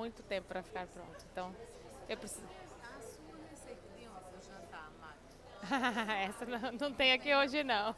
muito tempo para ficar pronto. Então, eu preciso. A sua receita de ontem do jantar, Mari? Essa não tem aqui hoje, não.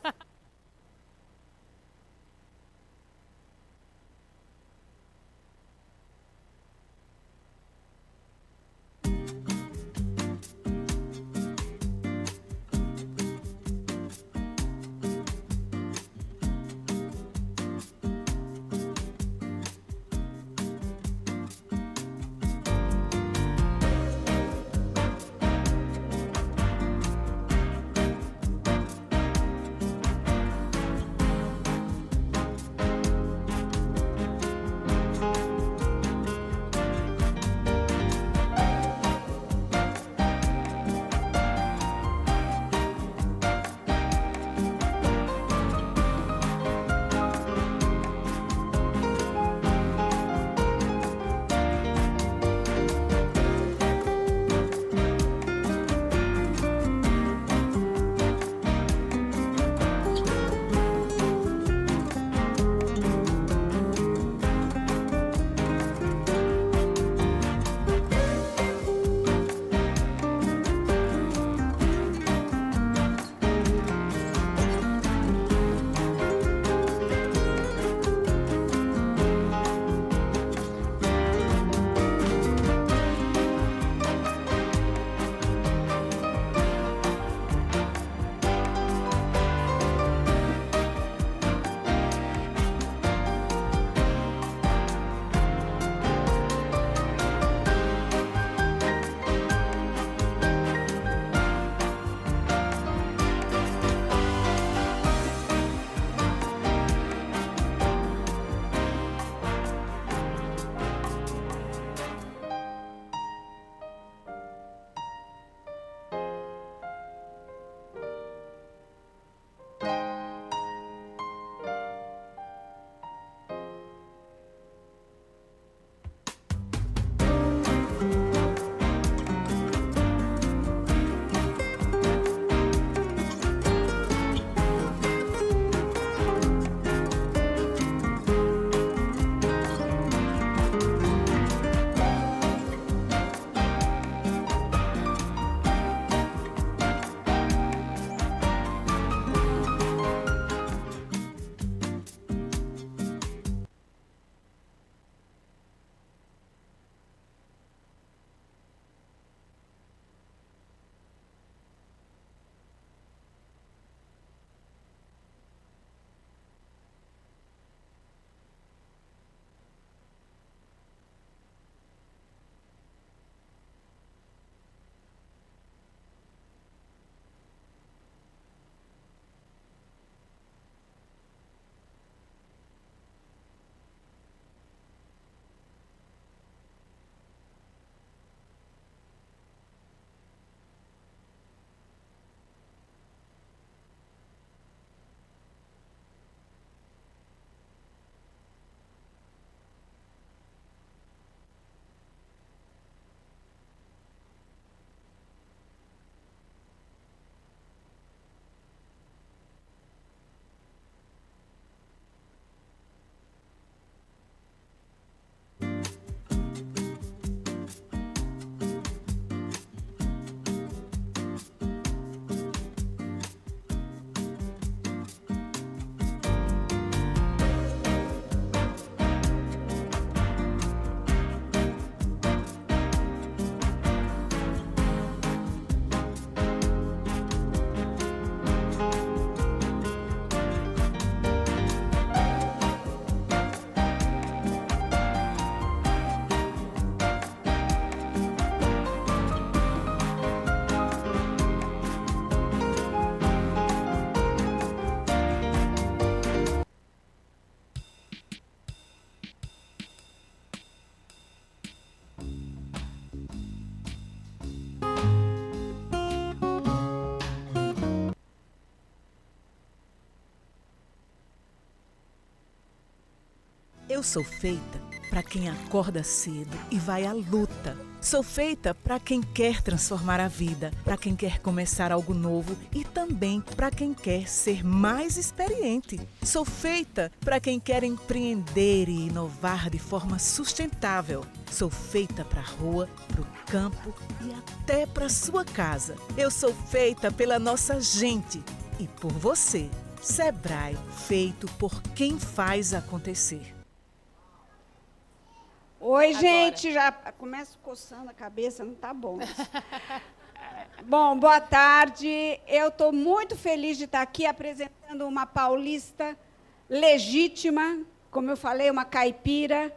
Eu sou feita para quem acorda cedo e vai à luta. Sou feita para quem quer transformar a vida, para quem quer começar algo novo e também para quem quer ser mais experiente. Sou feita para quem quer empreender e inovar de forma sustentável. Sou feita para a rua, para o campo e até para sua casa. Eu sou feita pela nossa gente e por você. Sebrae, feito por quem faz acontecer. Oi, Agora. gente, já começo coçando a cabeça, não tá bom isso. Bom, boa tarde. Eu estou muito feliz de estar aqui apresentando uma paulista legítima, como eu falei, uma caipira,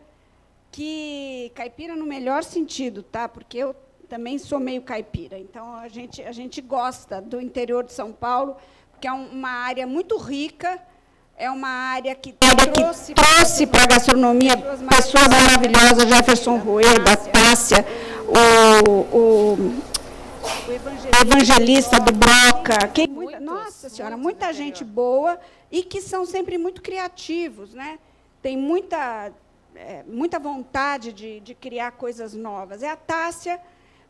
caipira no melhor sentido, tá? Porque eu também sou meio caipira. Então, a gente gosta do interior de São Paulo, que é uma área muito rica, é uma área que trouxe para a gastronomia pessoas maravilhosas, Jefferson Rueda, Tássia, o evangelista do Broca, nossa senhora, muita gente boa e que são sempre muito criativos, né? Tem muita vontade de criar coisas novas. A Tássia,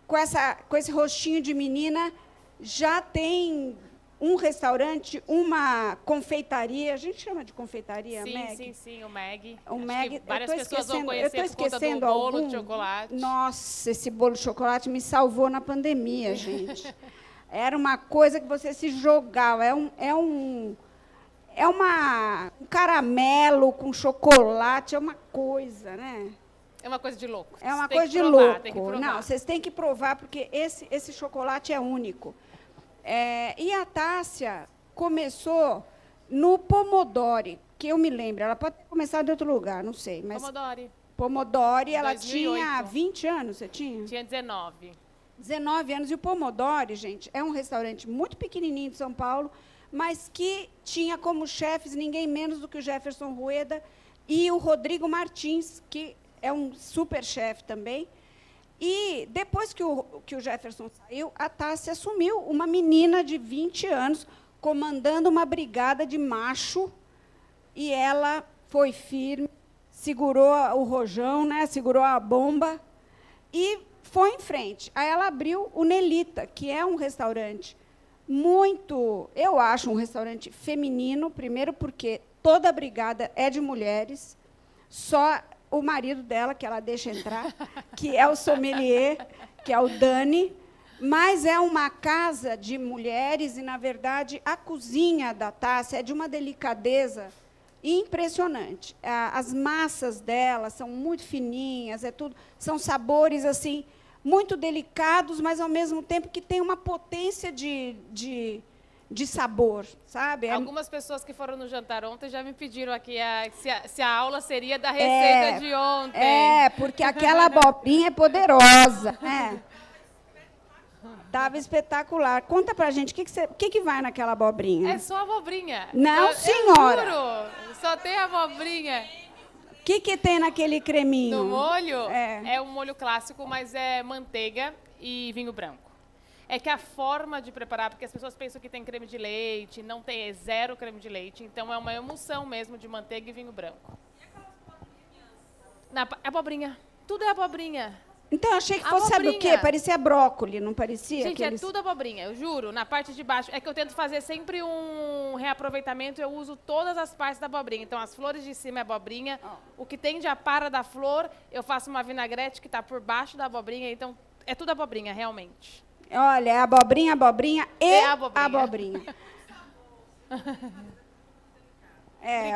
com esse rostinho de menina, já tem um restaurante, uma confeitaria, a gente chama de confeitaria, Meg? Sim, o Meg. O Meg, várias pessoas vão conhecer por conta do bolo de chocolate. Nossa, esse bolo de chocolate me salvou na pandemia, gente. Era uma coisa que você se jogava, um caramelo com chocolate, é uma coisa, né? É uma coisa de louco. É uma Tem coisa que de provar, louco. tem que provar. Não, vocês têm que provar, porque esse chocolate é único. E a Tássia começou no Pomodori, que eu me lembro. Ela pode ter começado em outro lugar, não sei. Mas Pomodori, ela 2008. tinha 20 anos, você tinha? Tinha 19. 19 anos. E o Pomodori, gente, é um restaurante muito pequenininho de São Paulo, mas que tinha como chefes ninguém menos do que o Jefferson Rueda e o Rodrigo Martins, que é um super chefe também. E, depois que o Jefferson saiu, a Tássia assumiu, uma menina de 20 anos, comandando uma brigada de macho, e ela foi firme, segurou o rojão, né, segurou a bomba, e foi em frente. Aí ela abriu o Nelita, que é um restaurante eu acho um restaurante feminino, primeiro porque toda a brigada é de mulheres, só o marido dela, que ela deixa entrar, que é o sommelier, que é o Dani, mas é uma casa de mulheres e, na verdade, a cozinha da Tássia é de uma delicadeza impressionante. As massas dela são muito fininhas, são sabores assim muito delicados, mas, ao mesmo tempo, que tem uma potência de sabor, sabe? Algumas pessoas que foram no jantar ontem já me pediram aqui se a aula seria da receita de ontem. Porque aquela abobrinha é poderosa, né? Estava espetacular. Conta pra gente, o que vai naquela abobrinha? É só abobrinha. Não, senhora. Eu juro, só tem abobrinha. O que tem naquele creminho? No molho? É um molho clássico, mas é manteiga e vinho branco. É que a forma de preparar, porque as pessoas pensam que tem creme de leite, não tem, é zero creme de leite, então é uma emulsão mesmo de manteiga e vinho branco. E aquelas abobrinha? Tudo é abobrinha. Então, eu achei que fosse, sabe o quê? Parecia brócoli, não parecia? Gente, é tudo abobrinha, eu juro. Na parte de baixo, é que eu tento fazer sempre um reaproveitamento, eu uso todas as partes da abobrinha. Então, as flores de cima é abobrinha, o que tem de apara da flor, eu faço uma vinagrete que está por baixo da abobrinha, então é tudo abobrinha, realmente. Olha, é abobrinha e abobrinha.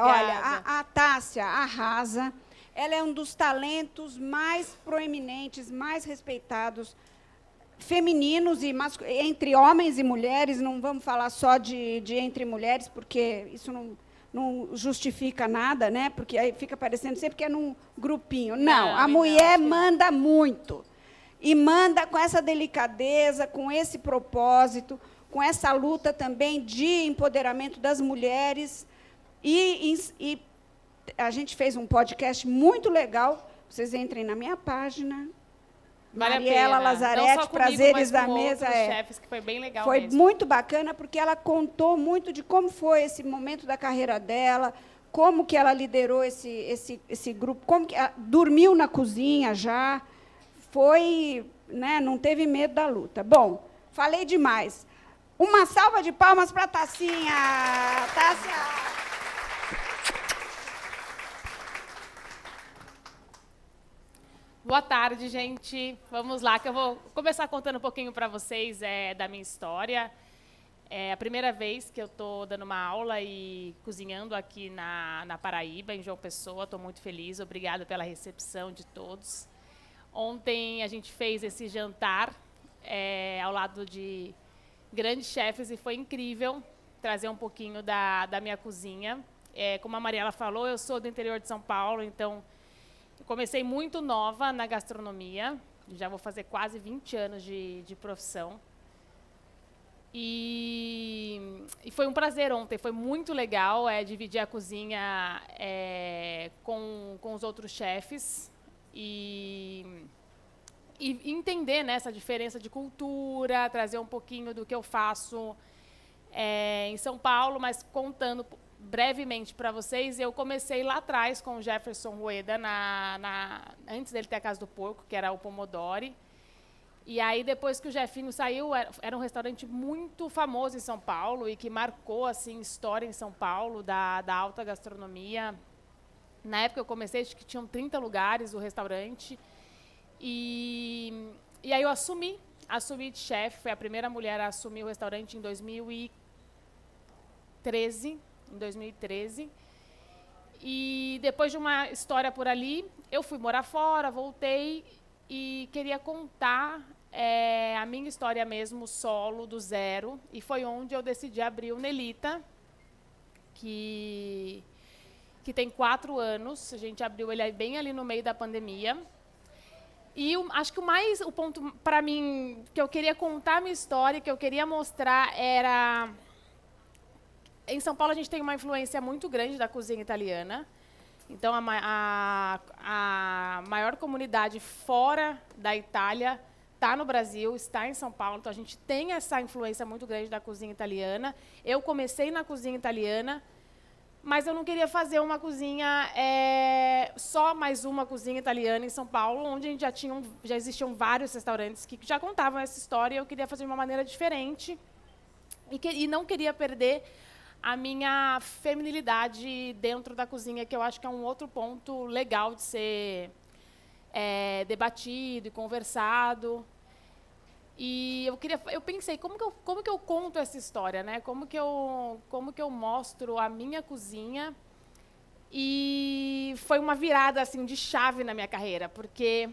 Olha, a Tássia arrasa. Ela é um dos talentos mais proeminentes, mais respeitados, femininos e entre homens e mulheres. Não vamos falar só de entre mulheres, porque isso não justifica nada, né? Porque aí fica parecendo sempre que é num grupinho. Não, a mulher manda muito. E manda com essa delicadeza, com esse propósito, com essa luta também de empoderamento das mulheres. E a gente fez um podcast muito legal. Vocês entrem na minha página. Vale Mariela Lazarete, Prazeres da Mesa. Chefes, que foi bem legal foi mesmo. Muito bacana, porque ela contou muito de como foi esse momento da carreira dela, como que ela liderou esse grupo, como que ela dormiu na cozinha já. Foi, né, não teve medo da luta. Bom, falei demais. Uma salva de palmas para a Tassinha. Tássia. Boa tarde, gente. Vamos lá, que eu vou começar contando um pouquinho para vocês da minha história. É a primeira vez que eu estou dando uma aula e cozinhando aqui na Paraíba, em João Pessoa. Estou muito feliz, obrigada pela recepção de todos. Ontem a gente fez esse jantar ao lado de grandes chefes e foi incrível trazer um pouquinho da minha cozinha. Como a Mariela falou, eu sou do interior de São Paulo, então eu comecei muito nova na gastronomia, já vou fazer quase 20 anos de profissão. E foi um prazer ontem, foi muito legal dividir a cozinha com os outros chefes e entender, né, essa diferença de cultura, trazer um pouquinho do que eu faço em São Paulo, mas contando brevemente para vocês, eu comecei lá atrás com o Jefferson Rueda, antes dele ter a Casa do Porco, que era o Pomodori. E aí, depois que o Jefinho saiu, era um restaurante muito famoso em São Paulo e que marcou assim, história em São Paulo, da alta gastronomia. Na época eu comecei, acho que tinham 30 lugares o restaurante. E aí eu assumi de chefe, fui a primeira mulher a assumir o restaurante em 2013. E depois de uma história por ali, eu fui morar fora, voltei e queria contar a minha história mesmo, solo, do zero. E foi onde eu decidi abrir o Nelita, que tem 4 anos. A gente abriu ele bem ali no meio da pandemia. E acho que o ponto para mim que eu queria contar a minha história, que eu queria mostrar era... Em São Paulo a gente tem uma influência muito grande da cozinha italiana. Então a maior comunidade fora da Itália está no Brasil, está em São Paulo. Então a gente tem essa influência muito grande da cozinha italiana. Eu comecei na cozinha italiana, mas eu não queria fazer uma cozinha, só mais uma cozinha italiana em São Paulo, onde a gente já existiam vários restaurantes que já contavam essa história. E eu queria fazer de uma maneira diferente e não queria perder a minha feminilidade dentro da cozinha, que eu acho que é um outro ponto legal de ser debatido e conversado. E eu pensei, como que eu conto essa história, né? Como que eu mostro a minha cozinha? E foi uma virada assim de chave na minha carreira, porque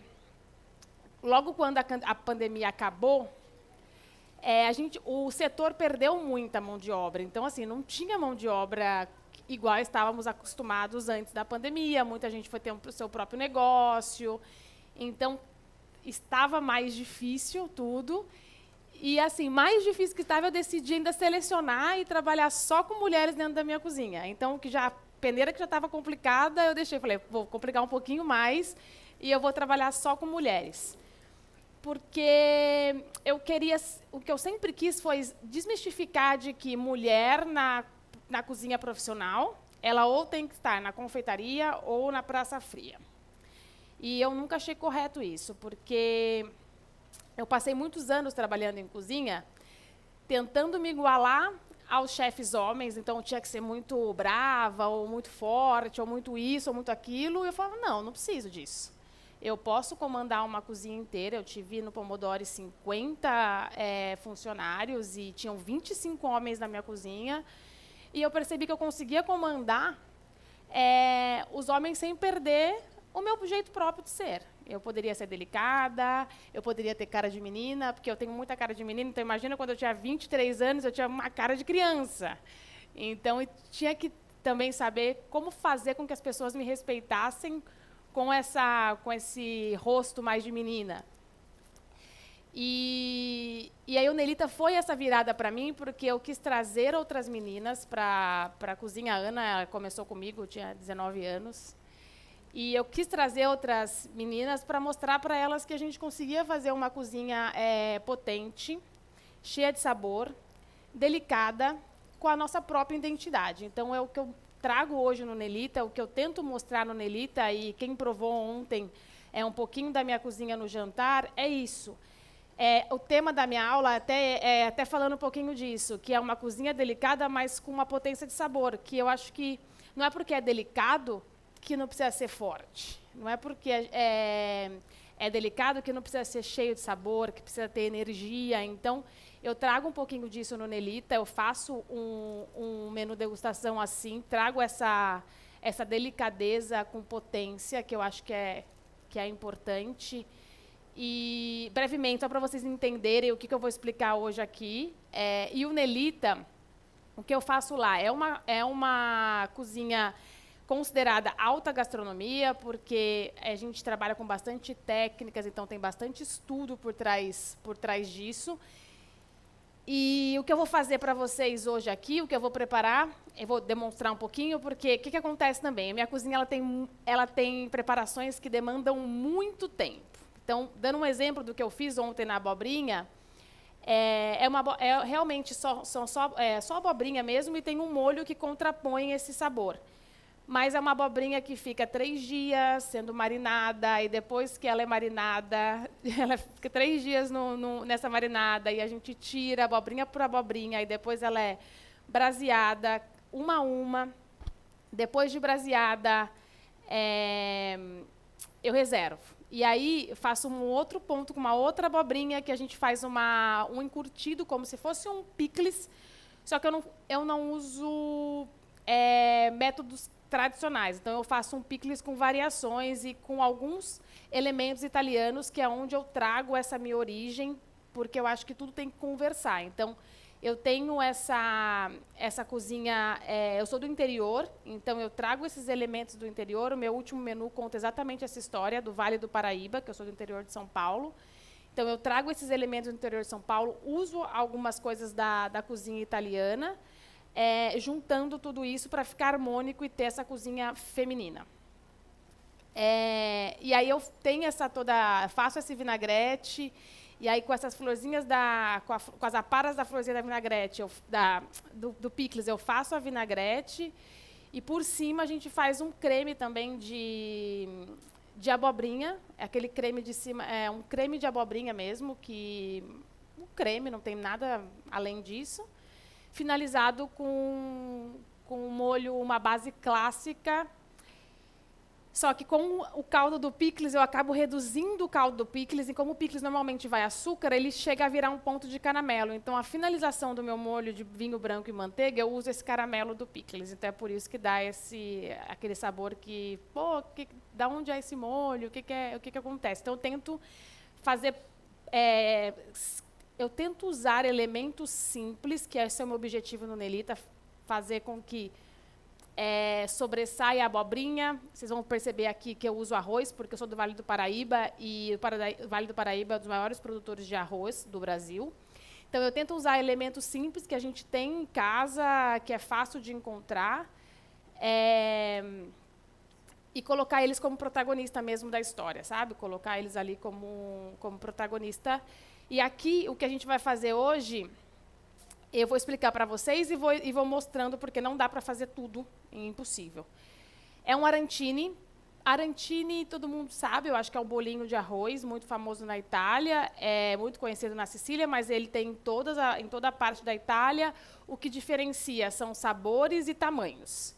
logo quando a pandemia acabou, o setor perdeu muita mão de obra. Então, assim, não tinha mão de obra igual estávamos acostumados antes da pandemia. Muita gente foi ter o seu próprio negócio. Então, estava mais difícil tudo. E, assim, mais difícil que estava, eu decidi ainda selecionar e trabalhar só com mulheres dentro da minha cozinha. Então, a peneira que já estava complicada, eu deixei. Falei, vou complicar um pouquinho mais e eu vou trabalhar só com mulheres. Porque o que eu sempre quis foi desmistificar de que mulher na cozinha profissional, ela ou tem que estar na confeitaria ou na praça fria. E eu nunca achei correto isso, porque eu passei muitos anos trabalhando em cozinha, tentando me igualar aos chefes homens, então eu tinha que ser muito brava, ou muito forte, ou muito isso, ou muito aquilo, e eu falava, não preciso disso. Eu posso comandar uma cozinha inteira. Eu tive no Pomodori 50 funcionários e tinham 25 homens na minha cozinha. E eu percebi que eu conseguia comandar os homens sem perder o meu jeito próprio de ser. Eu poderia ser delicada, eu poderia ter cara de menina, porque eu tenho muita cara de menina. Então, imagina, quando eu tinha 23 anos, eu tinha uma cara de criança. Então, eu tinha que também saber como fazer com que as pessoas me respeitassem com esse rosto mais de menina. E aí o Nelita foi essa virada para mim, porque eu quis trazer outras meninas para a cozinha. A Ana começou comigo, eu tinha 19 anos. E eu quis trazer outras meninas para mostrar para elas que a gente conseguia fazer uma cozinha potente, cheia de sabor, delicada, com a nossa própria identidade. Então, é o que eu trago hoje no Nelita, o que eu tento mostrar no Nelita, e quem provou ontem um pouquinho da minha cozinha no jantar, é isso. O tema da minha aula, até falando um pouquinho disso, que é uma cozinha delicada, mas com uma potência de sabor, que eu acho que não é porque é delicado que não precisa ser forte. Não é porque é delicado que não precisa ser cheio de sabor, que precisa ter energia. Então, eu trago um pouquinho disso no Nelita, eu faço um menu degustação assim, trago essa delicadeza com potência, que eu acho que é importante. E, brevemente, só para vocês entenderem o que eu vou explicar hoje aqui. E o Nelita, o que eu faço lá? É uma cozinha considerada alta gastronomia, porque a gente trabalha com bastante técnicas, então tem bastante estudo por trás disso. E o que eu vou fazer para vocês hoje aqui, o que eu vou preparar, eu vou demonstrar um pouquinho, porque o que acontece também? A minha cozinha ela tem preparações que demandam muito tempo. Então, dando um exemplo do que eu fiz ontem na abobrinha, realmente só abobrinha mesmo e tem um molho que contrapõe esse sabor. Mas é uma abobrinha que fica 3 dias sendo marinada, e depois que ela é marinada, ela fica 3 dias nessa marinada, e a gente tira abobrinha por abobrinha, e depois ela é braseada, uma a uma. Depois de braseada, eu reservo. E aí, faço um outro ponto com uma outra abobrinha, que a gente faz um encurtido, como se fosse um picles, só que eu não uso métodos tradicionais. Então, eu faço um picles com variações e com alguns elementos italianos, que é onde eu trago essa minha origem, porque eu acho que tudo tem que conversar. Então, eu tenho essa cozinha, eu sou do interior, então eu trago esses elementos do interior. O meu último menu conta exatamente essa história do Vale do Paraíba, que eu sou do interior de São Paulo. Então, eu trago esses elementos do interior de São Paulo, uso algumas coisas da cozinha italiana, juntando tudo isso para ficar harmônico e ter essa cozinha feminina. E aí eu tenho faço esse vinagrete, e aí com essas florzinhas, com as aparas da florzinha da vinagrete, do picles, eu faço a vinagrete, e por cima a gente faz um creme também de abobrinha, aquele creme de cima, um creme de abobrinha mesmo, um creme, não tem nada além disso, finalizado com um molho, uma base clássica. Só que com o caldo do picles, eu acabo reduzindo o caldo do picles, e como o picles normalmente vai açúcar, ele chega a virar um ponto de caramelo. Então, a finalização do meu molho de vinho branco e manteiga, eu uso esse caramelo do picles. Então, é por isso que dá aquele sabor que, da onde é esse molho? O que acontece? Então, eu tento fazer... eu tento usar elementos simples, que esse é o meu objetivo no Nelita, fazer com que sobressaia a abobrinha. Vocês vão perceber aqui que eu uso arroz, porque eu sou do Vale do Paraíba, e o Vale do Paraíba é um dos maiores produtores de arroz do Brasil. Então, eu tento usar elementos simples que a gente tem em casa, que é fácil de encontrar, e colocar eles como protagonista mesmo da história, sabe? Colocar eles ali como protagonista. E aqui, o que a gente vai fazer hoje, eu vou explicar para vocês e vou mostrando, porque não dá para fazer tudo, é impossível. É um arancine. Arancine, todo mundo sabe, eu acho que é um bolinho de arroz, muito famoso na Itália, é muito conhecido na Sicília, mas ele tem em toda a parte da Itália. O que diferencia são sabores e tamanhos.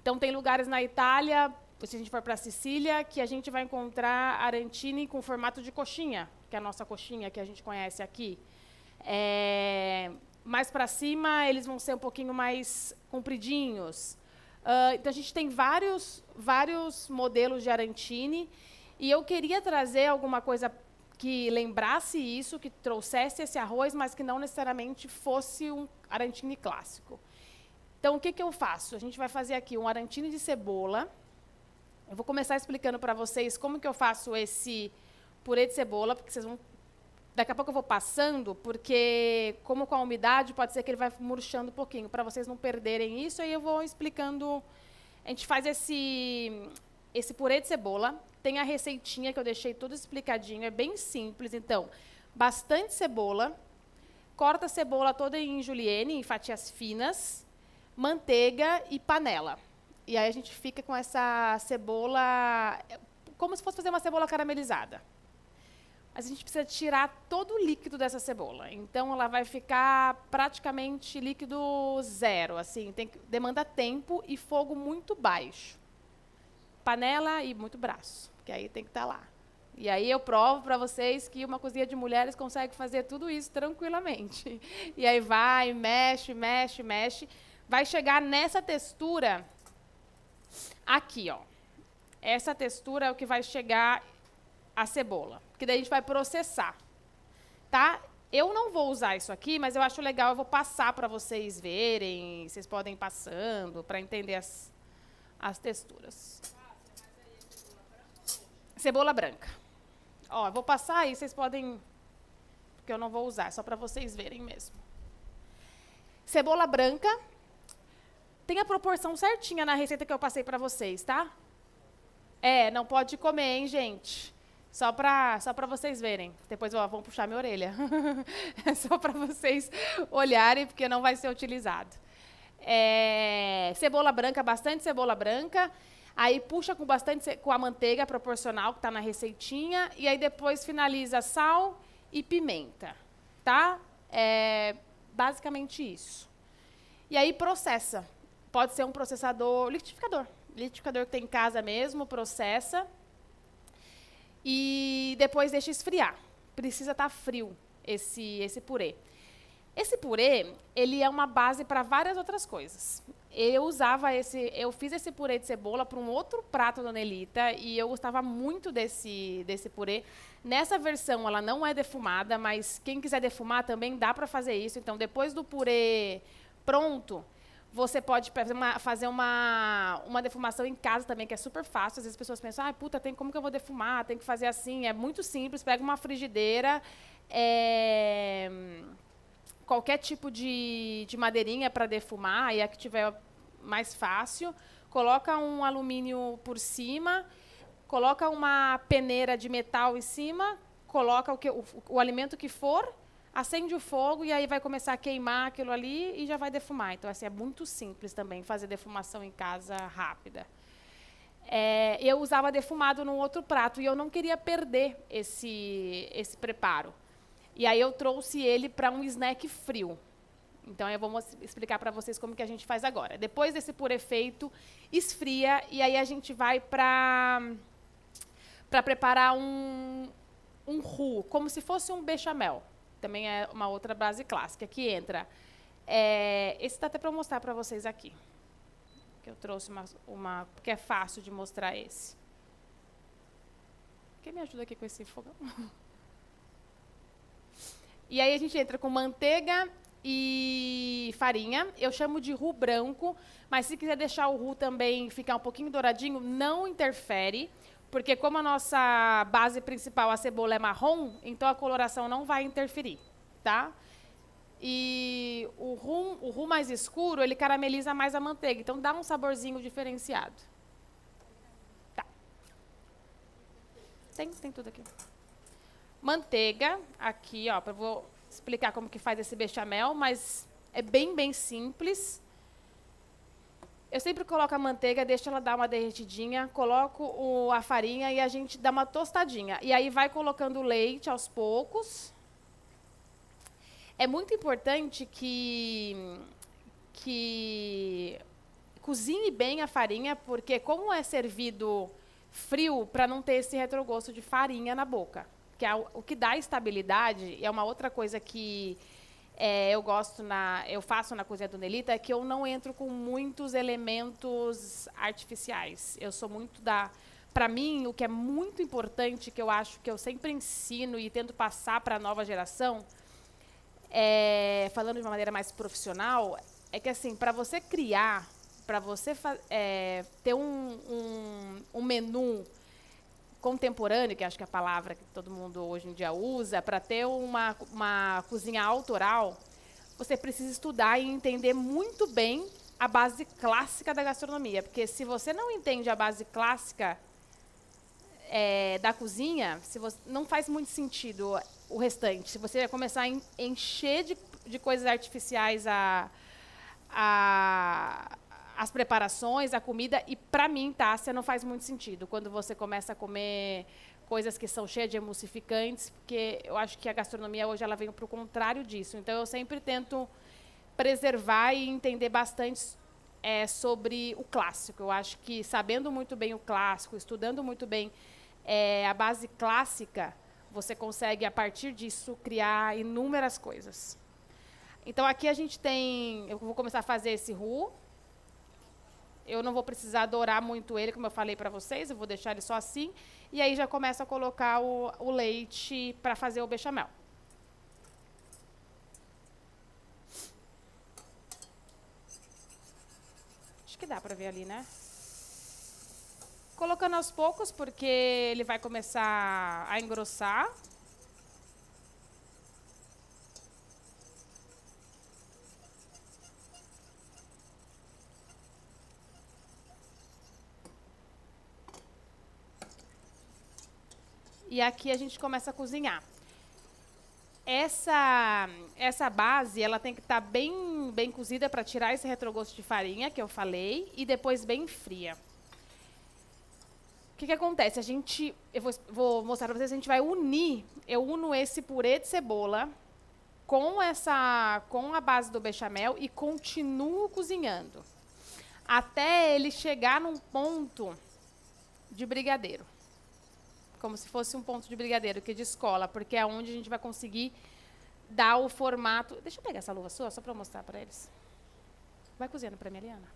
Então, tem lugares na Itália, se a gente for para a Sicília, que a gente vai encontrar arancine com formato de coxinha, que é a nossa coxinha que a gente conhece aqui. Mais para cima, eles vão ser um pouquinho mais compridinhos. Então, a gente tem vários modelos de arancine, e eu queria trazer alguma coisa que lembrasse isso, que trouxesse esse arroz, mas que não necessariamente fosse um arancine clássico. Então, o que eu faço? A gente vai fazer aqui um arancine de cebola. Eu vou começar explicando para vocês como que eu faço esse purê de cebola, porque vocês vão... Daqui a pouco eu vou passando, porque, como com a umidade, pode ser que ele vai murchando um pouquinho, para vocês não perderem isso, aí eu vou explicando. A gente faz esse purê de cebola, tem a receitinha que eu deixei tudo explicadinho, é bem simples. Então, bastante cebola, corta a cebola toda em julienne, em fatias finas, manteiga e panela. E aí a gente fica com essa cebola, como se fosse fazer uma cebola caramelizada. Mas a gente precisa tirar todo o líquido dessa cebola. Então, ela vai ficar praticamente líquido zero. Assim, demanda tempo e fogo muito baixo. panela e muito braço, porque aí tem que estar lá. E aí eu provo para vocês que uma cozinha de mulheres consegue fazer tudo isso tranquilamente. E aí vai, mexe, mexe, mexe. Vai chegar nessa textura aqui, ó. Essa textura é o que vai chegar a cebola. Que daí a gente vai processar. Tá? Eu não vou usar isso aqui, mas eu acho legal, eu vou passar para vocês verem. Vocês podem ir passando para entender as texturas. Cebola branca. Ó, eu vou passar aí, vocês podem... Porque eu não vou usar, é só para vocês verem mesmo. Cebola branca. Tem a proporção certinha na receita que eu passei para vocês, tá? Não pode comer, hein, gente? Só para vocês verem. Depois vão puxar minha orelha. É só para vocês olharem, porque não vai ser utilizado. Cebola branca, bastante cebola branca. Aí puxa com a manteiga proporcional que está na receitinha. E aí depois finaliza sal e pimenta. Tá? Basicamente isso. E aí processa. Pode ser um processador, liquidificador. Liquidificador que tem em casa mesmo, processa. E depois deixa esfriar. Precisa estar frio esse purê. Esse purê, ele é uma base para várias outras coisas. Eu fiz esse purê de cebola para um outro prato da Nelita e eu gostava muito desse purê. Nessa versão, ela não é defumada, mas quem quiser defumar também dá para fazer isso. Então, depois do purê pronto, você pode fazer uma defumação em casa também, que é super fácil. Às vezes as pessoas pensam, como que eu vou defumar? Tem que fazer assim. É muito simples, pega uma frigideira, qualquer tipo de madeirinha para defumar, e a que tiver mais fácil. Coloca um alumínio por cima, coloca uma peneira de metal em cima, coloca o alimento que for, acende o fogo e aí vai começar a queimar aquilo ali e já vai defumar. Então, assim, é muito simples também fazer defumação em casa rápida. Eu usava defumado num outro prato e eu não queria perder esse preparo. E aí eu trouxe ele para um snack frio. Então, eu vou explicar para vocês como que a gente faz agora. Depois desse purê feito, esfria e aí a gente vai para preparar um roux, como se fosse um bechamel. Também é uma outra base clássica que entra. Esse dá até para eu mostrar para vocês aqui. Que eu trouxe porque é fácil de mostrar esse. Quem me ajuda aqui com esse fogão? E aí a gente entra com manteiga e farinha. Eu chamo de roux branco, mas se quiser deixar o roux também ficar um pouquinho douradinho, não interfere. Porque como a nossa base principal, a cebola, é marrom, então a coloração não vai interferir, tá? E o roux mais escuro, ele carameliza mais a manteiga, então dá um saborzinho diferenciado. Tá. Tem tudo aqui. Manteiga, aqui, ó, eu vou explicar como que faz esse bechamel, mas é bem, bem simples. Eu sempre coloco a manteiga, deixo ela dar uma derretidinha, coloco a farinha e a gente dá uma tostadinha. E aí vai colocando o leite aos poucos. É muito importante que cozinhe bem a farinha, porque como é servido frio, para não ter esse retrogosto de farinha na boca. Que é o que dá estabilidade, é uma outra coisa que... eu faço na cozinha do Nelita, é que eu não entro com muitos elementos artificiais. Eu sou muito para mim, o que é muito importante, que eu acho que eu sempre ensino e tento passar para a nova geração, falando de uma maneira mais profissional, é que, assim, para você criar, para você ter um menu contemporâneo, que acho que é a palavra que todo mundo hoje em dia usa, para ter uma cozinha autoral, você precisa estudar e entender muito bem a base clássica da gastronomia. Porque se você não entende a base clássica da cozinha, não faz muito sentido o restante. Se você vai começar a encher de coisas artificiais as preparações, a comida, e para mim, Tássia, não faz muito sentido quando você começa a comer coisas que são cheias de emulsificantes, porque eu acho que a gastronomia hoje ela vem para o contrário disso. Então, eu sempre tento preservar e entender bastante é sobre o clássico. Eu acho que sabendo muito bem o clássico, estudando muito bem a base clássica, você consegue, a partir disso, criar inúmeras coisas. Então, aqui a gente tem... Eu vou começar a fazer esse roux. Eu não vou precisar dourar muito ele, como eu falei para vocês. Eu vou deixar ele só assim. E aí já começo a colocar o leite para fazer o bechamel. Acho que dá para ver ali, né? Colocando aos poucos, porque ele vai começar a engrossar. E aqui a gente começa a cozinhar. Essa base, ela tem que estar bem cozida para tirar esse retrogosto de farinha, que eu falei, e depois bem fria. O que acontece? Eu vou mostrar para vocês, a gente vai unir, eu uno esse purê de cebola com a base do bechamel e continuo cozinhando, até ele chegar num ponto de brigadeiro. Como se fosse um ponto de brigadeiro, que descola, porque é onde a gente vai conseguir dar o formato... Deixa eu pegar essa luva sua, só para mostrar para eles. Vai cozinhando para mim, Eliana.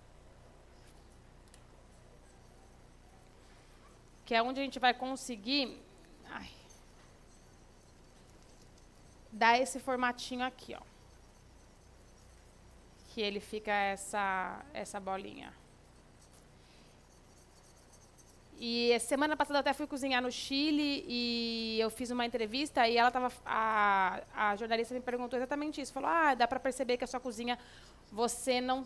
Que é onde a gente vai conseguir dar esse formatinho aqui, ó. Que ele fica essa bolinha. E semana passada eu até fui cozinhar no Chile e eu fiz uma entrevista e a jornalista me perguntou exatamente isso. Falou, dá para perceber que a sua cozinha, você não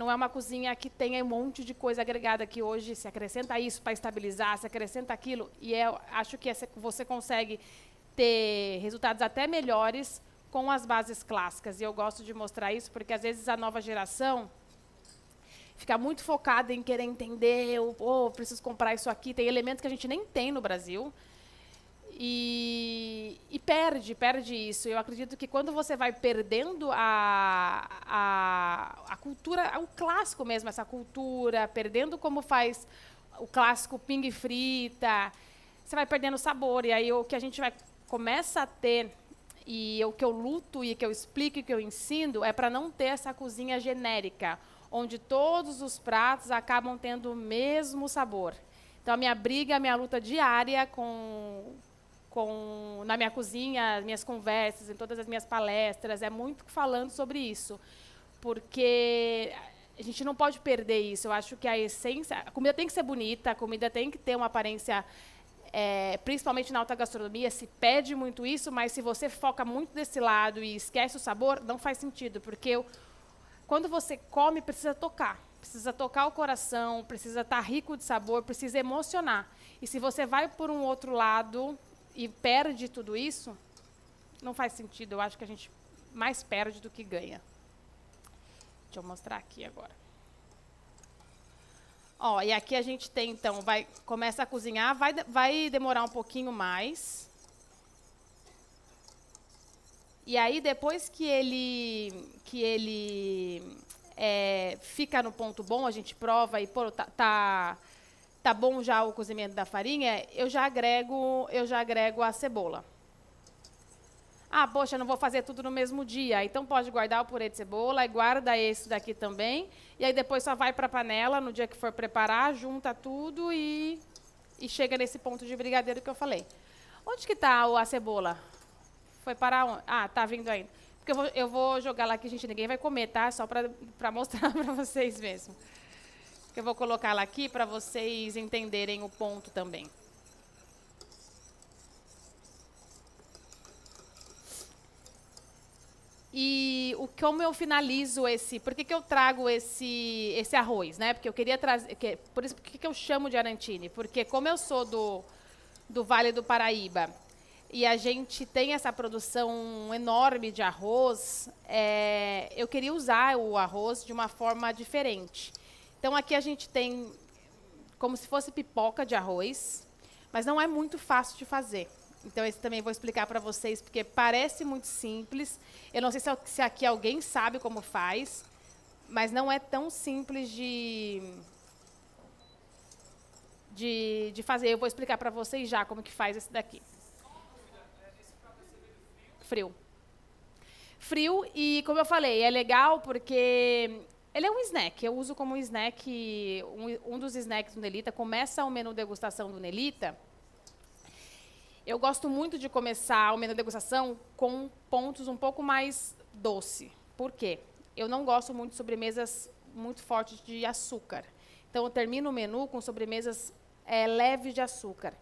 é uma cozinha que tenha um monte de coisa agregada, que hoje se acrescenta isso para estabilizar, se acrescenta aquilo. E eu acho que você consegue ter resultados até melhores com as bases clássicas. E eu gosto de mostrar isso porque, às vezes, a nova geração fica muito focada em querer entender, preciso comprar isso aqui. Tem elementos que a gente nem tem no Brasil. E perde isso. Eu acredito que quando você vai perdendo a cultura, o clássico mesmo, essa cultura, perdendo como faz o clássico pingue frita, você vai perdendo o sabor. E aí o que a gente começa a ter, e o que eu luto, e que eu explico, e que eu ensino, é para não ter essa cozinha genérica, onde todos os pratos acabam tendo o mesmo sabor. Então, a minha briga, a minha luta diária na minha cozinha, as minhas conversas, em todas as minhas palestras, é muito falando sobre isso. Porque a gente não pode perder isso. Eu acho que a essência... A comida tem que ser bonita, a comida tem que ter uma aparência... principalmente na alta gastronomia, se pede muito isso, mas se você foca muito desse lado e esquece o sabor, não faz sentido. Porque quando você come, precisa tocar o coração, precisa estar rico de sabor, precisa emocionar. E se você vai por um outro lado e perde tudo isso, não faz sentido. Eu acho que a gente mais perde do que ganha. Deixa eu mostrar aqui agora. E aqui a gente tem, então, começa a cozinhar, vai demorar um pouquinho mais. E aí, depois que ele fica no ponto bom, a gente prova e tá bom já o cozimento da farinha, eu já agrego a cebola. Poxa, não vou fazer tudo no mesmo dia. Então, pode guardar o purê de cebola e guarda esse daqui também. E aí, depois só vai para a panela, no dia que for preparar, junta tudo e chega nesse ponto de brigadeiro que eu falei. Onde que está a cebola? Foi para onde? Tá vindo ainda. Porque eu vou jogar lá que, gente, ninguém vai comer, tá? Só para mostrar para vocês mesmo. Eu vou colocar ela aqui para vocês entenderem o ponto também. E como eu finalizo por que eu trago esse arroz, né? Porque eu queria trazer, por isso que eu chamo de arantini, porque como eu sou do Vale do Paraíba e a gente tem essa produção enorme de arroz, eu queria usar o arroz de uma forma diferente. Então aqui a gente tem como se fosse pipoca de arroz, mas não é muito fácil de fazer. Então, esse também vou explicar para vocês, porque parece muito simples. Eu não sei se aqui alguém sabe como faz, mas não é tão simples de fazer. Eu vou explicar para vocês já como que faz esse daqui. Frio. Frio e, como eu falei, é legal porque ele é um snack. Eu uso como um snack, um dos snacks do Nelita. Começa o menu degustação do Nelita. Eu gosto muito de começar o menu degustação com pontos um pouco mais doce. Por quê? Eu não gosto muito de sobremesas muito fortes de açúcar. Então, eu termino o menu com sobremesas leves de açúcar.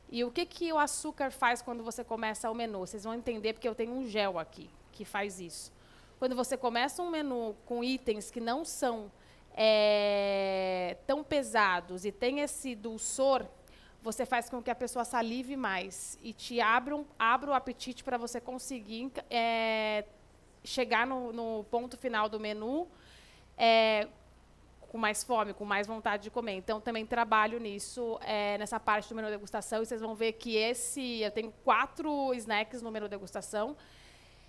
E o que o açúcar faz quando você começa o menu? Vocês vão entender, porque eu tenho um gel aqui que faz isso. Quando você começa um menu com itens que não são tão pesados e tem esse dulçor, você faz com que a pessoa salive mais e te abra o apetite para você conseguir chegar no ponto final do menu com mais fome, com mais vontade de comer. Então, também trabalho nisso, nessa parte do menu degustação, e vocês vão ver que eu tenho 4 snacks no menu degustação.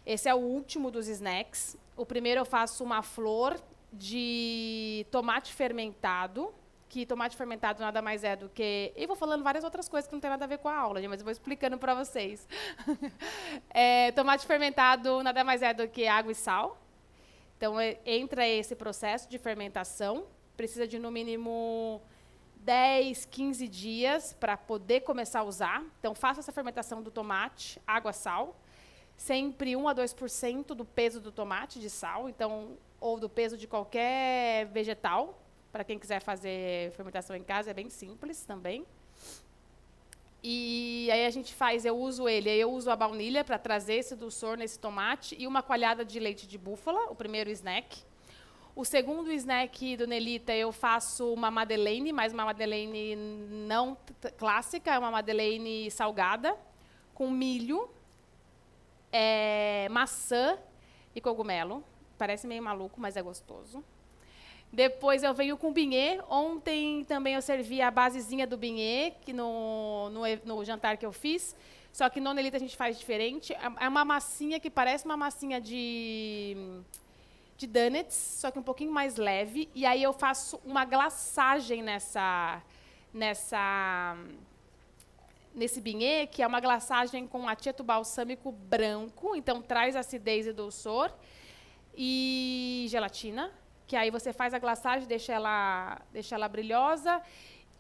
Esse é o último dos snacks. O primeiro eu faço uma flor de tomate fermentado, que tomate fermentado nada mais é do que... Eu vou falando várias outras coisas que não tem nada a ver com a aula, mas eu vou explicando para vocês. Tomate fermentado nada mais é do que água e sal. Então, entra esse processo de fermentação. Precisa de, no mínimo, 10, 15 dias para poder começar a usar. Então, faça essa fermentação do tomate, água, sal. Sempre 1 a 2% do peso do tomate de sal, então, ou do peso de qualquer vegetal. Para quem quiser fazer fermentação em casa, é bem simples também. E aí eu uso a baunilha para trazer esse dulçor nesse tomate e uma coalhada de leite de búfala, o primeiro snack. O segundo snack do Nelita, eu faço uma madeleine, mas uma madeleine não clássica, é uma madeleine salgada, com milho, maçã e cogumelo. Parece meio maluco, mas é gostoso. Depois eu venho com beignet. Ontem também eu servi a basezinha do beignet, que no jantar que eu fiz. Só que no Nelita a gente faz diferente. É uma massinha que parece uma massinha de donuts, só que um pouquinho mais leve. E aí eu faço uma glaçagem nesse beignet, que é uma glaçagem com aceto balsâmico branco. Então traz acidez e dulçor. E gelatina. Que aí você faz a glaçagem, deixa ela brilhosa,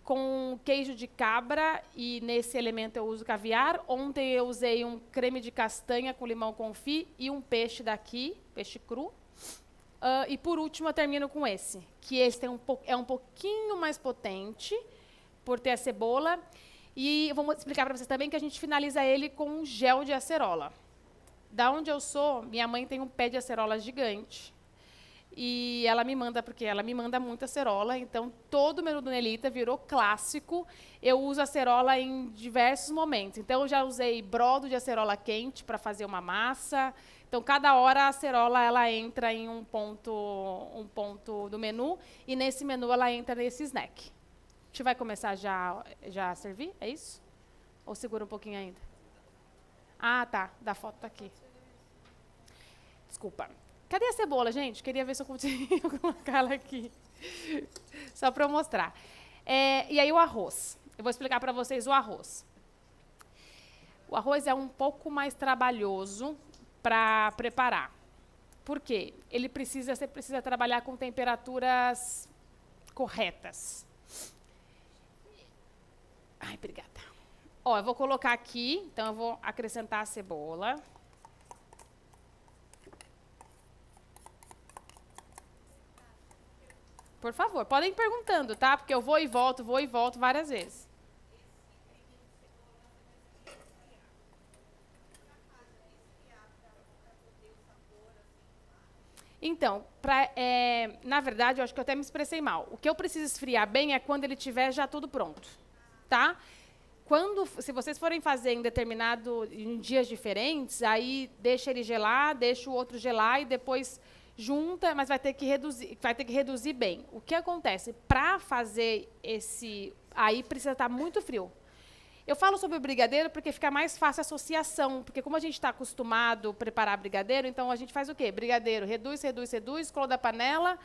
com queijo de cabra, e nesse elemento eu uso caviar. Ontem eu usei um creme de castanha com limão confit e um peixe daqui, peixe cru. E por último eu termino com esse, que esse é um pouquinho mais potente, por ter a cebola. E eu vou explicar para vocês também que a gente finaliza ele com um gel de acerola. Da onde eu sou, minha mãe tem um pé de acerola gigante. E ela me manda, porque ela me manda muita acerola, então todo o menu do Nelita virou clássico. Eu uso acerola em diversos momentos. Então, eu já usei brodo de acerola quente para fazer uma massa. Então, cada hora a acerola ela entra em um ponto do menu, e nesse menu ela entra nesse snack. A gente vai começar já a servir? É isso? Ou segura um pouquinho ainda? Ah, tá. Da foto tá aqui. Desculpa. Cadê a cebola, gente? Queria ver se eu conseguia colocar ela aqui. Só para eu mostrar. E aí o arroz. Eu vou explicar para vocês o arroz. O arroz é um pouco mais trabalhoso para preparar. Por quê? Você precisa trabalhar com temperaturas corretas. Ai, obrigada. Ó, eu vou colocar aqui, então eu vou acrescentar a cebola. Por favor, podem ir perguntando, tá? Porque eu vou e volto várias vezes. Então, na verdade, eu acho que eu até me expressei mal. O que eu preciso esfriar bem é quando ele estiver já tudo pronto, tá? Se vocês forem fazer em dias diferentes, aí deixa ele gelar, deixa o outro gelar e depois junta, mas vai ter que reduzir bem. O que acontece? Para fazer aí precisa estar muito frio. Eu falo sobre o brigadeiro porque fica mais fácil a associação, porque como a gente está acostumado a preparar brigadeiro, então a gente faz o quê? Brigadeiro, reduz, cola da panela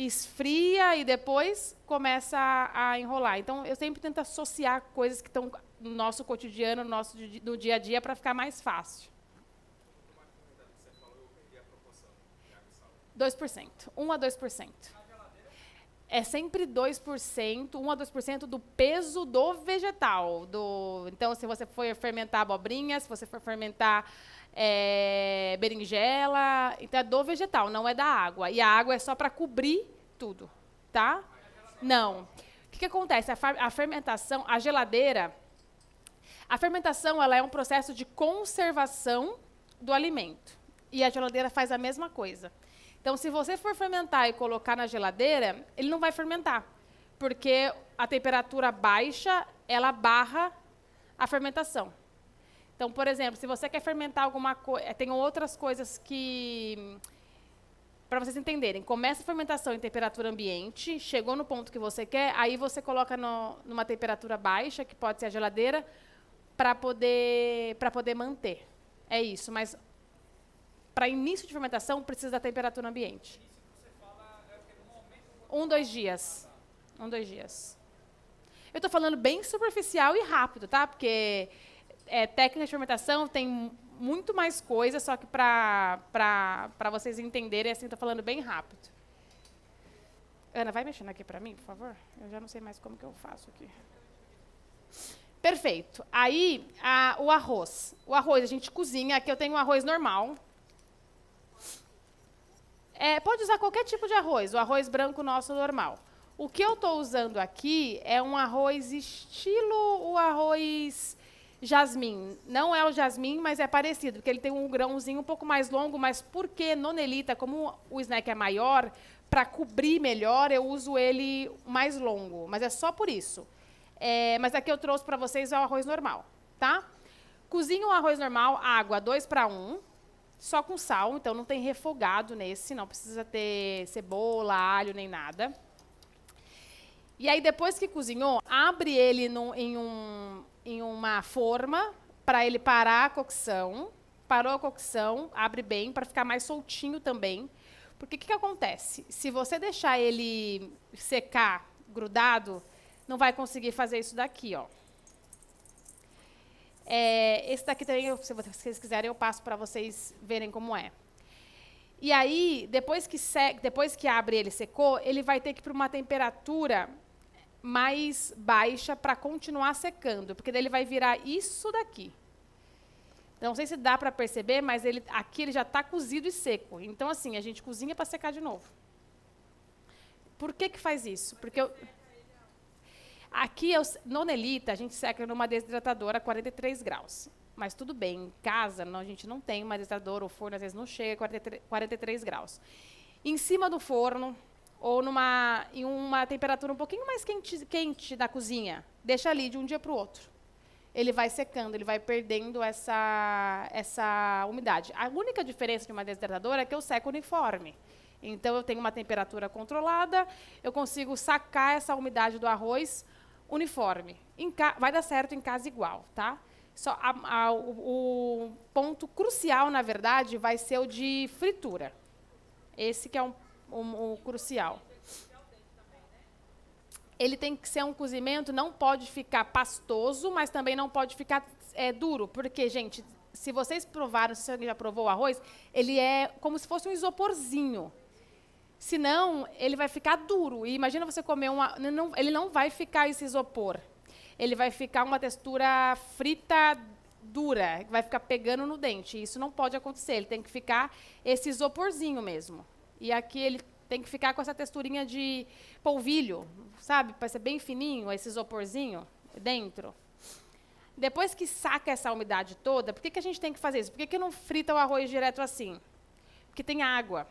esfria e depois começa a enrolar. Então, eu sempre tento associar coisas que estão no nosso cotidiano, no dia a dia, para ficar mais fácil. 2%, 1 a 2%. É sempre 2%, 1 a 2% do peso do vegetal. Então, se você for fermentar abobrinha, se você for fermentar berinjela, então é do vegetal, não é da água. E a água é só para cobrir tudo, tá? Não. O que acontece? A fermentação, a geladeira, a fermentação ela é um processo de conservação do alimento. E a geladeira faz a mesma coisa. Então, se você for fermentar e colocar na geladeira, ele não vai fermentar, porque a temperatura baixa, ela barra a fermentação. Então, por exemplo, se você quer fermentar alguma coisa, tem outras coisas que, para vocês entenderem, começa a fermentação em temperatura ambiente, chegou no ponto que você quer, aí você coloca numa temperatura baixa, que pode ser a geladeira, para poder manter. É isso, mas para início de fermentação, precisa da temperatura ambiente. 1, 2 dias. 1, 2 dias. Eu estou falando bem superficial e rápido, tá? Porque técnica de fermentação tem muito mais coisa, só que para vocês entenderem, assim, estou falando bem rápido. Ana, vai mexendo aqui para mim, por favor? Eu já não sei mais como que eu faço aqui. Perfeito. Aí, o arroz. O arroz a gente cozinha. Aqui eu tenho um arroz normal. Pode usar qualquer tipo de arroz, o arroz branco nosso normal. O que eu estou usando aqui é um arroz estilo o arroz jasmim. Não é o jasmim, mas é parecido, porque ele tem um grãozinho um pouco mais longo, mas porque nonelita, como o snack é maior, para cobrir melhor, eu uso ele mais longo. Mas é só por isso. Mas aqui eu trouxe para vocês o arroz normal, tá? Cozinha o arroz normal, água 2:1. Só com sal, então não tem refogado nesse, não precisa ter cebola, alho, nem nada. E aí, depois que cozinhou, abre ele em uma forma para ele parar a cocção. Parou a cocção, abre bem para ficar mais soltinho também. Porque o que acontece? Se você deixar ele secar grudado, não vai conseguir fazer isso daqui, ó. Esse daqui também, se vocês quiserem, eu passo para vocês verem como é. E aí, depois que abre ele secou, ele vai ter que ir para uma temperatura mais baixa para continuar secando, porque daí ele vai virar isso daqui. Não sei se dá para perceber, mas aqui ele já está cozido e seco. Então, assim, a gente cozinha para secar de novo. Por que faz isso? Porque aqui, nonelita, a gente seca numa desidratadora a 43 graus. Mas tudo bem, em casa, a gente não tem uma desidratadora, o forno às vezes não chega a 43 graus. Em cima do forno, ou em uma temperatura um pouquinho mais quente da cozinha, deixa ali de um dia para o outro. Ele vai secando, ele vai perdendo essa umidade. A única diferença de uma desidratadora é que eu seco uniforme. Então, eu tenho uma temperatura controlada, eu consigo sacar essa umidade do arroz uniforme. Vai dar certo em casa igual, tá? Só o ponto crucial, na verdade, vai ser o de fritura. Esse que é o crucial. Ele tem que ser um cozimento, não pode ficar pastoso, mas também não pode ficar duro. Porque, gente, se vocês provaram, se alguém já provou o arroz, ele é como se fosse um isoporzinho. Senão, ele vai ficar duro. E imagina você comer ele não vai ficar esse isopor. Ele vai ficar uma textura frita dura, vai ficar pegando no dente. Isso não pode acontecer. Ele tem que ficar esse isoporzinho mesmo. E aqui ele tem que ficar com essa texturinha de polvilho, sabe? Para ser bem fininho, esse isoporzinho dentro. Depois que saca essa umidade toda, por que a gente tem que fazer isso? Por que não frita o arroz direto assim? Porque tem água.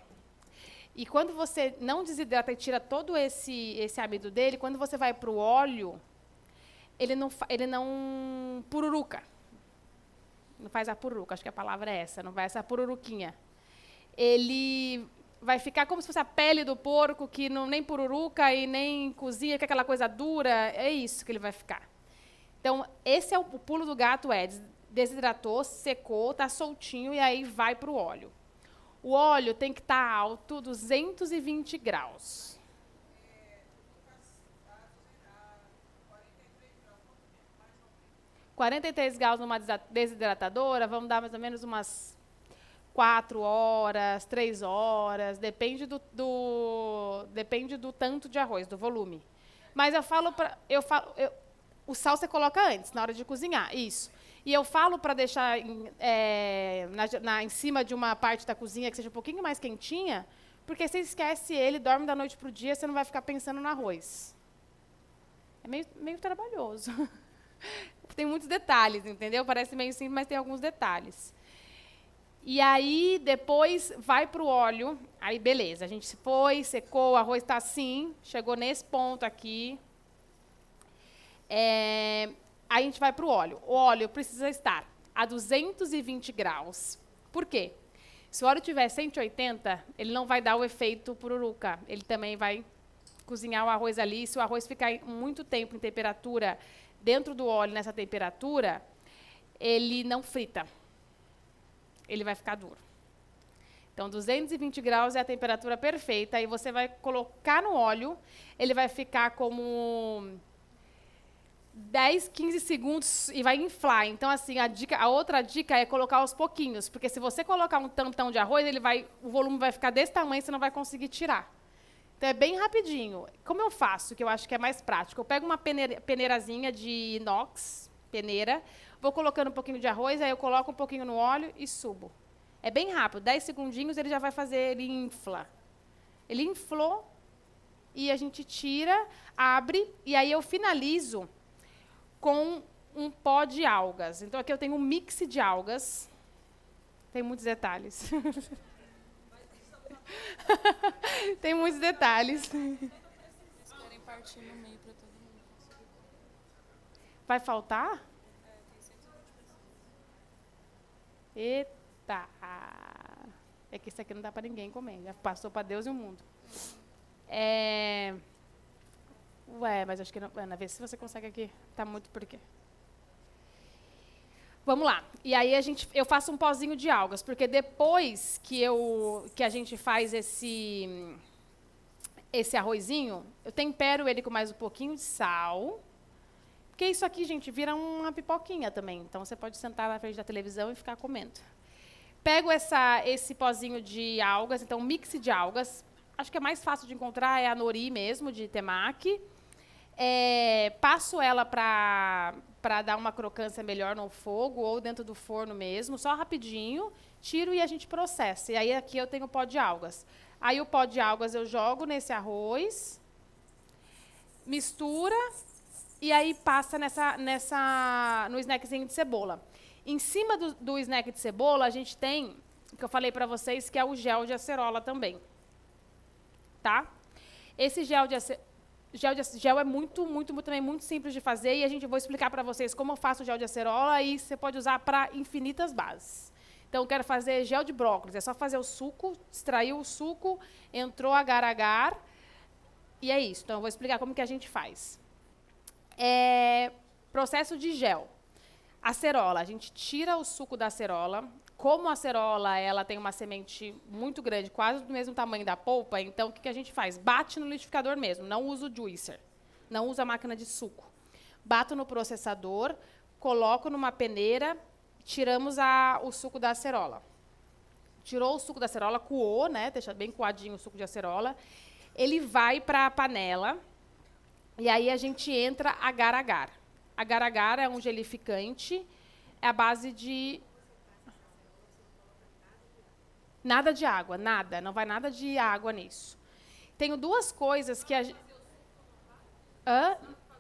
E quando você não desidrata e tira todo esse amido dele, quando você vai para o óleo, ele não pururuca. Não faz a pururuca, acho que a palavra é essa, não vai essa pururuquinha. Ele vai ficar como se fosse a pele do porco, que nem pururuca e nem cozinha, que é aquela coisa dura, é isso que ele vai ficar. Então, esse é o pulo do gato, desidratou, secou, está soltinho e aí vai para o óleo. O óleo tem que estar alto, 220 graus. 43 graus numa desidratadora, vamos dar mais ou menos umas 4 horas, 3 horas, depende depende do tanto de arroz, do volume. Mas o sal você coloca antes, na hora de cozinhar, isso. E eu falo para deixar em cima de uma parte da cozinha que seja um pouquinho mais quentinha, porque você esquece ele, dorme da noite para o dia, você não vai ficar pensando no arroz. É meio trabalhoso. Tem muitos detalhes, entendeu? Parece meio simples, mas tem alguns detalhes. E aí, depois, vai para o óleo. Aí, beleza, a gente foi, secou, o arroz está assim, chegou nesse ponto aqui. Aí a gente vai para o óleo. O óleo precisa estar a 220 graus. Por quê? Se o óleo tiver 180, ele não vai dar o efeito pururuca. Ele também vai cozinhar o arroz ali. Se o arroz ficar muito tempo em temperatura, dentro do óleo, nessa temperatura, ele não frita. Ele vai ficar duro. Então, 220 graus é a temperatura perfeita. Aí você vai colocar no óleo, ele vai ficar como 10, 15 segundos e vai inflar. Então, assim, a outra dica é colocar aos pouquinhos, porque se você colocar um tantão de arroz, o volume vai ficar desse tamanho, você não vai conseguir tirar. Então, é bem rapidinho. Como eu faço, que eu acho que é mais prático? Eu pego uma peneirazinha de inox, peneira, vou colocando um pouquinho de arroz, aí eu coloco um pouquinho no óleo e subo. É bem rápido, 10 segundinhos ele já vai fazer, ele infla. Ele inflou e a gente tira, abre, e aí eu finalizo com um pó de algas. Então, aqui eu tenho um mix de algas. Tem muitos detalhes. Tem muitos detalhes. Eles querem partir no meio para todo mundo conseguir. Vai faltar? Tem 120 pessoas. Eita! É que isso aqui não dá para ninguém comer. Já passou para Deus e o mundo. Ué, mas acho que não. Ana, vê se você consegue aqui. Tá muito por quê? Vamos lá. E aí eu faço um pozinho de algas, porque depois que a gente faz esse arrozinho, eu tempero ele com mais um pouquinho de sal. Porque isso aqui, gente, vira uma pipoquinha também. Então você pode sentar na frente da televisão e ficar comendo. Pego esse pozinho de algas, então mix de algas. Acho que é mais fácil de encontrar, é a nori mesmo, de temaki. Passo ela para dar uma crocância melhor no fogo ou dentro do forno mesmo, só rapidinho, tiro e a gente processa. E aí aqui eu tenho o pó de algas. Aí o pó de algas eu jogo nesse arroz, mistura e aí passa no snackzinho de cebola. Em cima do snack de cebola, a gente tem, que eu falei para vocês, que é o gel de acerola também. Tá? Esse gel é também muito simples de fazer e a gente vou explicar para vocês como eu faço o gel de acerola e você pode usar para infinitas bases. Então, eu quero fazer gel de brócolis, é só fazer o suco, extrair o suco, entrou agar-agar e é isso. Então, eu vou explicar como que a gente faz. Processo de gel. Acerola, a gente tira o suco da acerola. Como a acerola ela tem uma semente muito grande, quase do mesmo tamanho da polpa, então o que a gente faz? Bate no liquidificador mesmo, não usa o juicer, não usa a máquina de suco. Bato no processador, coloco numa peneira, tiramos o suco da acerola. Tirou o suco da acerola, coou, né? Deixa bem coadinho o suco de acerola. Ele vai para a panela e aí a gente entra agar-agar. Agar-agar é um gelificante, é a base de... Nada de água, nada. Não vai nada de água nisso. Tenho duas coisas que a gente...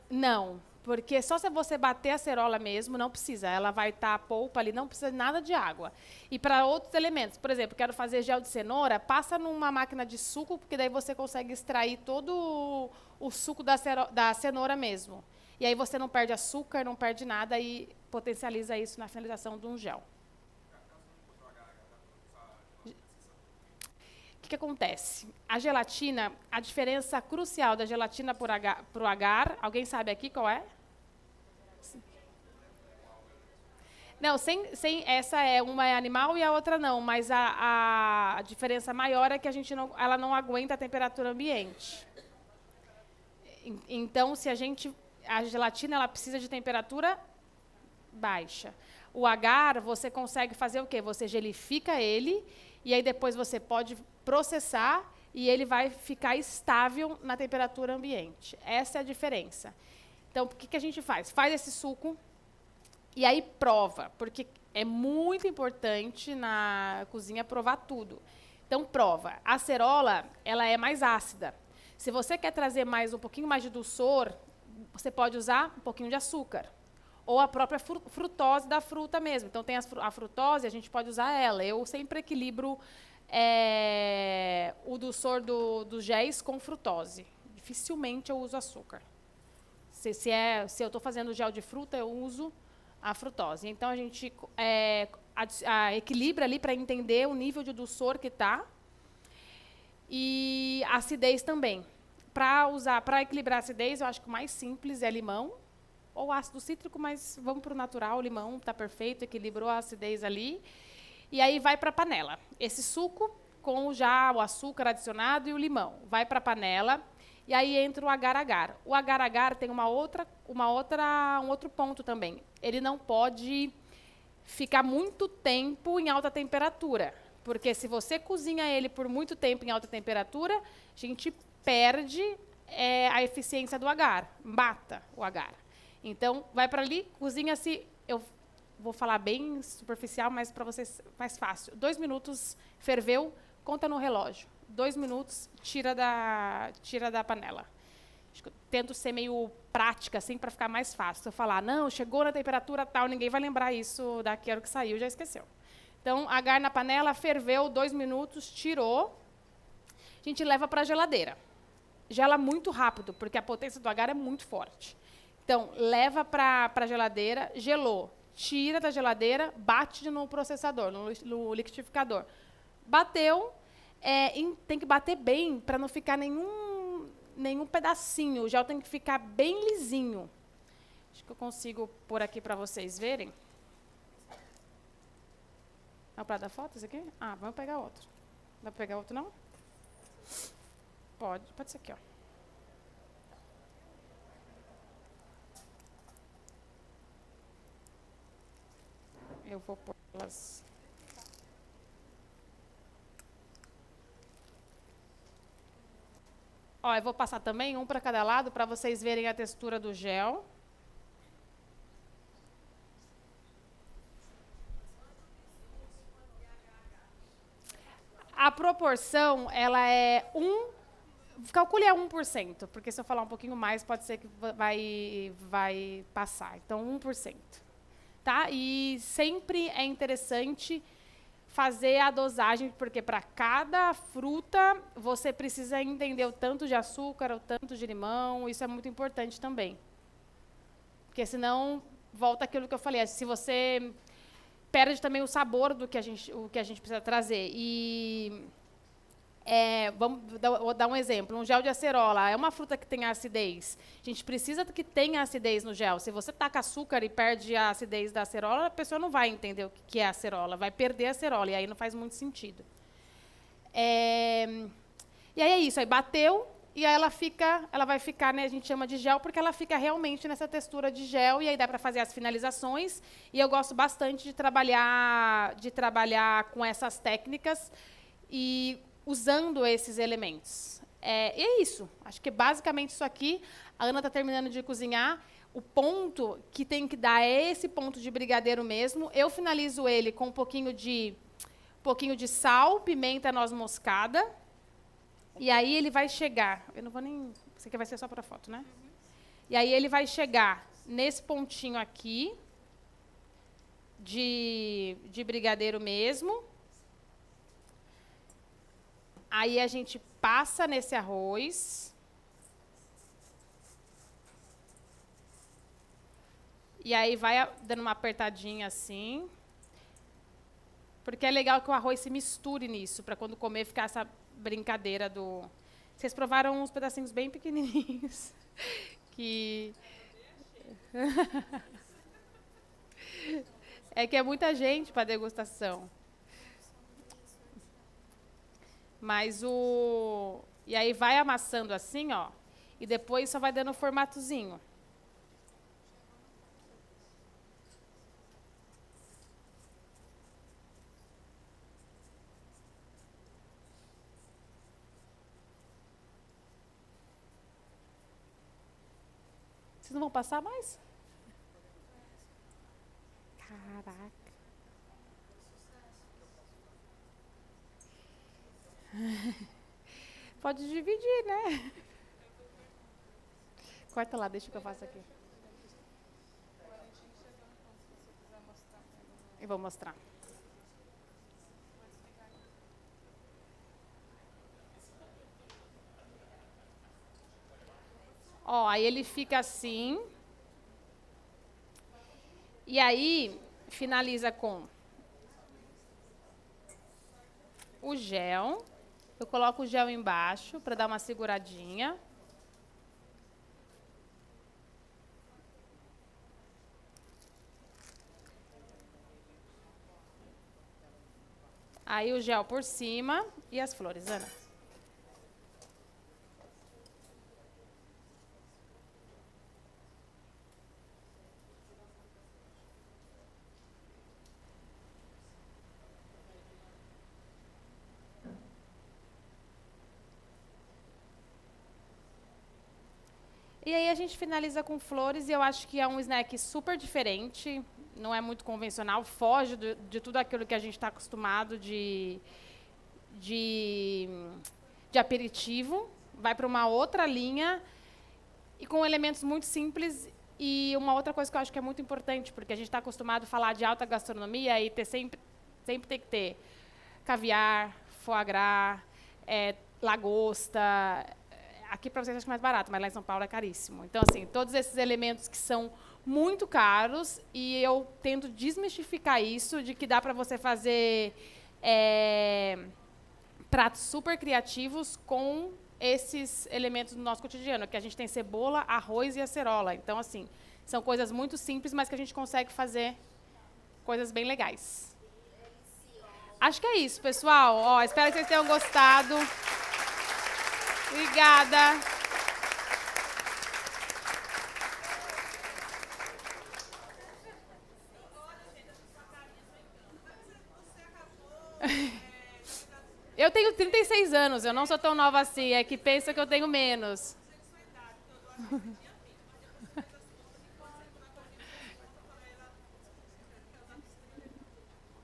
Não, porque só se você bater a acerola mesmo, não precisa. Ela vai estar a polpa ali, não precisa de nada de água. E para outros elementos, por exemplo, quero fazer gel de cenoura, passa numa máquina de suco, porque daí você consegue extrair todo o suco da cenoura mesmo. E aí você não perde açúcar, não perde nada e potencializa isso na finalização de um gel. O que acontece? A gelatina, a diferença crucial da gelatina para o agar, alguém sabe aqui qual é? Não, essa uma é animal e a outra não, mas a diferença maior é que ela não aguenta a temperatura ambiente. Então, a gelatina ela precisa de temperatura baixa. O agar, você consegue fazer o quê? Você gelifica ele, e aí depois você pode processar, e ele vai ficar estável na temperatura ambiente. Essa é a diferença. Então, o que a gente faz? Faz esse suco, e aí prova, porque é muito importante na cozinha provar tudo. Então, prova. A acerola, ela é mais ácida. Se você quer trazer um pouquinho mais de dulçor, você pode usar um pouquinho de açúcar. Ou a própria frutose da fruta mesmo. Então, tem a frutose, a gente pode usar ela. Eu sempre equilibro o dulçor dos géis com frutose. Dificilmente eu uso açúcar. Se eu estou fazendo gel de fruta, eu uso a frutose. Então, a gente equilibra ali para entender o nível de dulçor que está. E acidez também. Para equilibrar a acidez, eu acho que o mais simples é limão ou ácido cítrico, mas vamos para o natural, limão está perfeito, equilibrou a acidez ali. E aí vai para a panela. Esse suco com já o açúcar adicionado e o limão. Vai para a panela e aí entra o agar-agar. O agar-agar tem um outro ponto também. Ele não pode ficar muito tempo em alta temperatura, porque se você cozinha ele por muito tempo em alta temperatura, a gente perde a eficiência do agar, mata o agar. Então, vai para ali, cozinha-se, eu vou falar bem superficial, mas para vocês mais fácil. 2 minutos, ferveu, conta no relógio. 2 minutos, tira da panela. Acho que eu tento ser meio prática, assim, para ficar mais fácil. Se eu falar, não, chegou na temperatura tal, ninguém vai lembrar isso daqui a hora que saiu, já esqueceu. Então, agar na panela, ferveu, 2 minutos, tirou. A gente leva para a geladeira. Gela muito rápido, porque a potência do agar é muito forte. Então, leva para a geladeira, gelou, tira da geladeira, bate no processador, no liquidificador. Bateu, tem que bater bem para não ficar nenhum pedacinho. O gel tem que ficar bem lisinho. Acho que eu consigo pôr aqui para vocês verem. É para dar foto esse aqui? Ah, vamos pegar outro. Dá para pegar outro, não? Pode ser aqui, ó. Eu vou pôr elas. Ó, eu vou passar também um para cada lado para vocês verem a textura do gel. A proporção, ela é calcule a 1%, porque se eu falar um pouquinho mais, pode ser que vai passar. Então, 1%. Tá? E sempre é interessante fazer a dosagem, porque para cada fruta, você precisa entender o tanto de açúcar, o tanto de limão, isso é muito importante também. Porque senão, volta aquilo que eu falei, se você perde também o sabor do que a gente precisa trazer. E vamos dar um exemplo. Um gel de acerola é uma fruta que tem acidez. A gente precisa que tenha acidez no gel. Se você taca açúcar e perde a acidez da acerola, a pessoa não vai entender o que é acerola, vai perder a acerola, e aí não faz muito sentido. E aí é isso, aí bateu, e aí ela vai ficar, né, a gente chama de gel, porque ela fica realmente nessa textura de gel, e aí dá para fazer as finalizações, e eu gosto bastante de trabalhar com essas técnicas, e usando esses elementos. E é isso. Acho que basicamente isso aqui. A Ana está terminando de cozinhar. O ponto que tem que dar é esse ponto de brigadeiro mesmo. Eu finalizo ele com um pouquinho de sal, pimenta, noz moscada. E aí ele vai chegar... Eu não vou nem... Isso aqui vai ser só para foto, né? Uhum. E aí ele vai chegar nesse pontinho aqui de brigadeiro mesmo. Aí a gente passa nesse arroz. E aí vai dando uma apertadinha assim. Porque é legal que o arroz se misture nisso, para quando comer ficar essa brincadeira do... Vocês provaram uns pedacinhos bem pequenininhos. Que... É que é muita gente para degustação. Mas e aí vai amassando assim, ó, e depois só vai dando um formatozinho. Vocês não vão passar mais? Caraca. Pode dividir, né? Corta lá, deixa que eu faço aqui. Eu vou mostrar. Ó, aí ele fica assim. E aí, finaliza com o gel. Eu coloco o gel embaixo para dar uma seguradinha. Aí o gel por cima e as flores, Ana. E aí a gente finaliza com flores e eu acho que é um snack super diferente, não é muito convencional, foge de tudo aquilo que a gente está acostumado de aperitivo, vai para uma outra linha e com elementos muito simples. E uma outra coisa que eu acho que é muito importante, porque a gente está acostumado a falar de alta gastronomia e sempre tem que ter caviar, foie gras, lagosta. Aqui para vocês acho que é mais barato, mas lá em São Paulo é caríssimo. Então, assim, todos esses elementos que são muito caros e eu tento desmistificar isso, de que dá para você fazer pratos super criativos com esses elementos do nosso cotidiano, que a gente tem cebola, arroz e acerola. Então, assim, são coisas muito simples, mas que a gente consegue fazer coisas bem legais. Acho que é isso, pessoal. Ó, espero que vocês tenham gostado. Obrigada. Eu tenho 36 anos, eu não sou tão nova assim, é que pensa que eu tenho menos.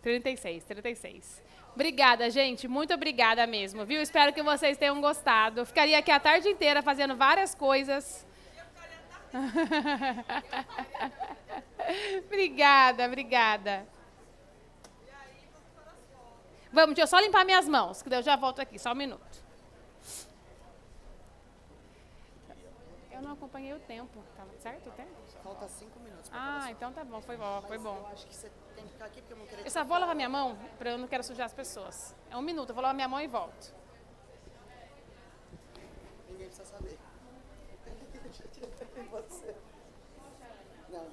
36. Obrigada, gente. Muito obrigada mesmo, viu? Espero que vocês tenham gostado. Eu ficaria aqui a tarde inteira fazendo várias coisas. Obrigada. Vamos, deixa eu só limpar minhas mãos, que daí eu já volto aqui, só um minuto. Eu não acompanhei o tempo, tá certo o tempo? Falta 5 minutos. Então tá bom, foi bom. Eu acho que você tem que ficar aqui porque eu não quero... Eu só vou lavar minha mão, porque eu não quero sujar as pessoas. É 1 minuto, eu vou lavar minha mão e volto. Ninguém precisa saber. Você. Não.